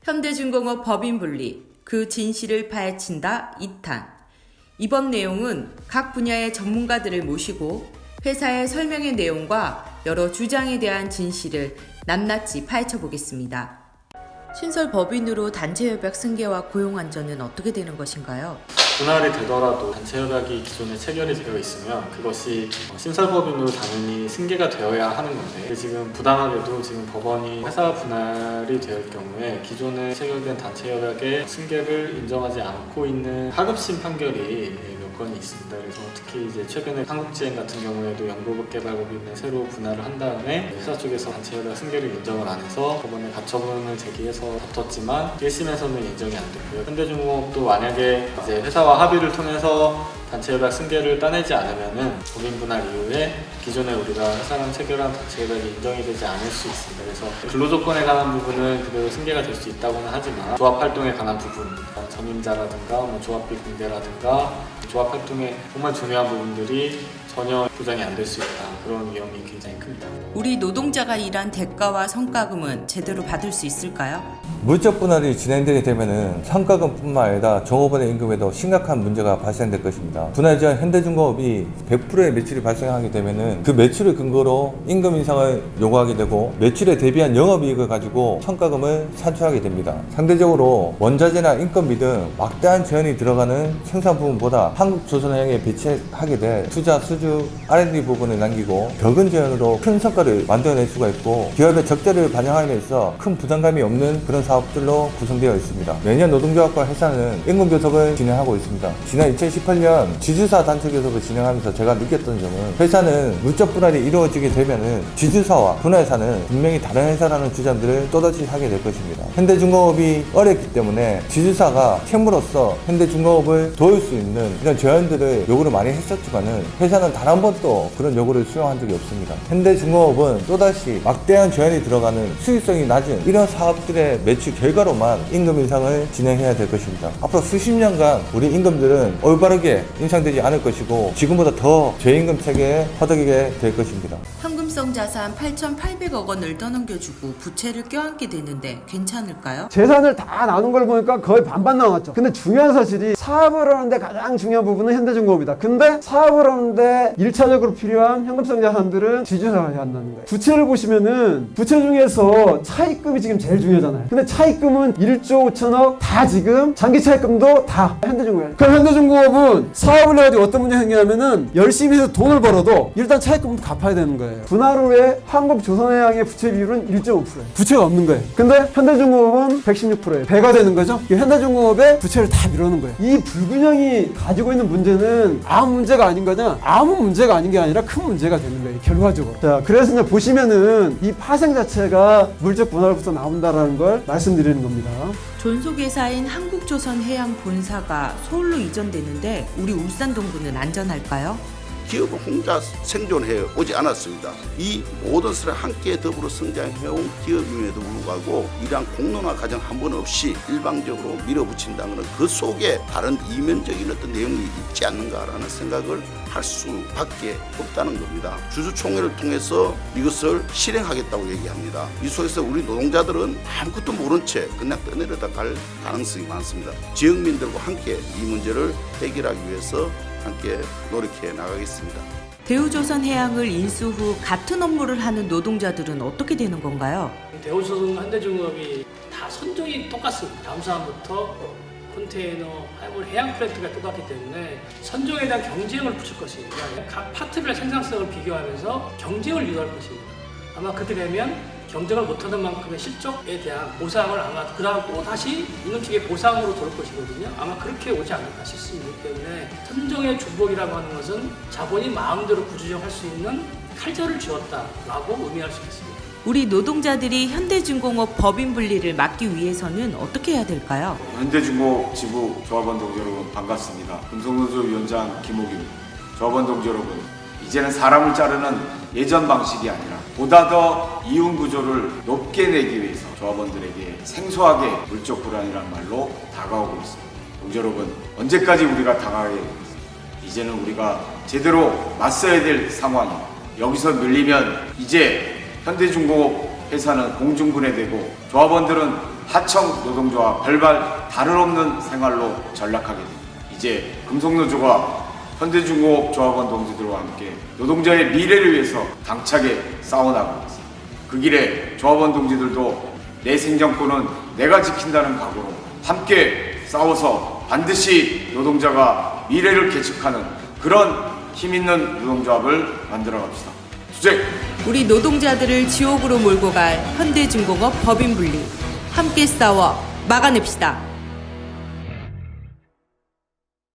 현대중공업 법인 분리, 그 진실을 파헤친다 2탄. 이번 내용은 각 분야의 전문가들을 모시고 회사의 설명의 내용과 여러 주장에 대한 진실을 낱낱이 파헤쳐 보겠습니다. 신설 법인으로 단체협약 승계와 고용안전은 어떻게 되는 것인가요? 분할이 되더라도 단체협약이 기존에 체결이 되어 있으면 그것이 신설법인으로 당연히 승계가 되어야 하는 건데, 지금 부당하게도 지금 법원이 회사 분할이 될 경우에 기존에 체결된 단체협약의 승계를 인정하지 않고 있는 하급심 판결이 몇 건이 있습니다. 그래서 특히 이제 최근에 한국지행 같은 경우에도 연구개발법인을 새로 분할을 한 다음에 회사 쪽에서 단체협약 승계를 인정을 안 해서 법원에 가처분을 제기해서 다퉜지만 1심에서는 인정이 안 됐고요. 현대중공업도 만약에 이제 회사와 합의를 통해서 단체협약 승계를 따내지 않으면은 법인 분할 이후에 기존에 우리가 회사랑 체결한 단체협약이 인정이 되지 않을 수 있습니다. 그래서 근로조건에 관한 부분은 그대로 승계가 될 수 있다고는 하지만 조합활동에 관한 부분, 전임자라든가 조합비 공개라든가 조합활동에 정말 중요한 부분들이 전혀 보장이 안 될 수 있다. 그런 위험이 굉장히 큽니다. 우리 노동자가 일한 대가와 성과금은 제대로 받을 수 있을까요? 물적 분할이 진행되게 되면은 성과금뿐만 아니라 종업원의 임금에도 심각한 문제가 발생될 것입니다. 분할 전 현대중공업이 100%의 매출이 발생하게 되면은 그 매출을 근거로 임금 인상을 요구하게 되고, 매출에 대비한 영업이익을 가지고 성과금을 산출하게 됩니다. 상대적으로 원자재나 인건비 등 막대한 지원이 들어가는 생산 부분보다 한국조선해양에 배치하게 될 투자 수주 R&D 부분을 남기고 적은 지원으로 큰 성과를 만들어낼 수가 있고, 기업의 적자를 반영함에 있어 큰 부담감이 없는 그런 사업들로 구성되어 있습니다. 매년 노동조합과 회사는 임금 교섭을 진행하고 있습니다. 지난 2018년 지주사 단체 교섭을 진행하면서 제가 느꼈던 점은, 회사는 물적 분할이 이루어지게 되면은 지주사와 분할사는 분명히 다른 회사라는 주장들을 또다시 하게 될 것입니다. 현대중공업이 어렵기 때문에 지주사가 채무로서 현대중공업을 도울 수 있는 이런 제안들을 요구를 많이 했었지만은 회사는 단 한 번도 그런 요구를 수용한 적이 없습니다. 현대중공업은 또다시 막대한 제한이 들어가는 수익성이 낮은 이런 사업들의 매출 결과로만 임금 인상을 진행해야 될 것입니다. 앞으로 수십 년간 우리 임금들은 올바르게 인상되지 않을 것이고, 지금보다 더 저임금 체계에 허덕이게 될 것입니다. 현금성 자산 8,800억 원을 떠넘겨주고 부채를 껴안게 되는데 괜찮을까요? 재산을 다 나눈 걸 보니까 거의 반반 나왔죠. 근데 중요한 사실이, 사업을 하는데 가장 중요한 부분은 현대중공업이다. 근데 사업을 하는데 1차적으로 필요한 현금성 자산들은 지주사가 한다는 거예요. 부채를 보시면은 부채 중에서 차입금이 지금 제일 중요하잖아요. 근데 차입금은 1조 5천억 다 지금 장기 차입금도 다 현대중공업이에요. 그럼 현대중공업은 사업을 해가지고 어떤 문제가 생기냐면은 열심히 해서 돈을 벌어도 일단 차입금도 갚아야 되는 거예요. 분할 후에 한국조선해양의 부채 비율은 1.5%예요. 부채가 없는 거예요. 근데 현대중공업은 116%예요. 배가 되는 거죠. 현대중공업의 부채를 다 밀어넣는 거예요. 이 불균형이 가지고 있는 문제는 아무 문제가 아닌 거냐? 아무 문제가 아닌 게 아니라 큰 문제가 되는 거예요, 결과적으로. 자, 그래서 이제 보시면은 이 파생 자체가 물적 분할부터 나온다라는 걸 말씀드리는 겁니다. 존속회사인 한국조선해양 본사가 서울로 이전되는데 우리 울산 동부는 안전할까요? 기업은 혼자 생존해 오지 않았습니다. 이 모든 사람 함께 더불어 성장해온 기업임에도 불구하고 이러한 공론화 과정 한 번 없이 일방적으로 밀어붙인다면 그 속에 다른 이면적인 어떤 내용이 있지 않는가라는 생각을 할 수밖에 없다는 겁니다. 주주총회를 통해서 이것을 실행하겠다고 얘기합니다. 이 속에서 우리 노동자들은 아무것도 모른 채 그냥 떠내려다 갈 가능성이 많습니다. 지역민들과 함께 이 문제를 해결하기 위해서 함께 노력해 나가겠습니다. 대우조선해양을 인수 후 같은 업무를 하는 노동자들은 어떻게 되는 건가요? 대우조선 현대중공업이 다 선종이 똑같습니다. 다음 사람부터 컨테이너, 화물, 해양 플랜트가 똑같기 때문에 선종에 대한 경쟁을 붙일 것입니다. 각 파트별 생산성을 비교하면서 경쟁을 유도할 것입니다. 아마 그렇게 되면 경쟁을 못하는 만큼의 실적에 대한 보상을 아마 그 다음 또 다시 있는 쪽의 보상으로 돌 것이거든요. 아마 그렇게 오지 않을까 싶습니다. 때문에 선종의 중복이라고 하는 것은 자본이 마음대로 구조조정할 수 있는 칼자를 쥐었다라고 의미할 수 있습니다. 우리 노동자들이 현대중공업 법인 분리를 막기 위해서는 어떻게 해야 될까요? 현대중공업 지부 조합원 동지 여러분 반갑습니다. 금속노조위원장 김옥입니다. 조합원 동지 여러분, 이제는 사람을 자르는 예전 방식이 아니라 보다 더 이윤 구조를 높게 내기 위해서 조합원들에게 생소하게 물적 불안이라는 말로 다가오고 있습니다. 동지 여러분, 언제까지 우리가 당하겠습니까? 이제는 우리가 제대로 맞서야 될 상황입니다. 여기서 밀리면 이제 현대중공업 회사는 공중분해되고 조합원들은 하청 노동조와 별반 다름없는 생활로 전락하게 됩니다. 이제 금속노조가 현대중공업 조합원 동지들과 함께 노동자의 미래를 위해서 당차게 싸워나가고 있습니다. 그 길에 조합원 동지들도 내 생존권은 내가 지킨다는 각오로 함께 싸워서 반드시 노동자가 미래를 개척하는 그런 힘있는 노동조합을 만들어 갑시다. 투쟁! 우리 노동자들을 지옥으로 몰고 갈 현대중공업 법인분리 함께 싸워 막아냅시다.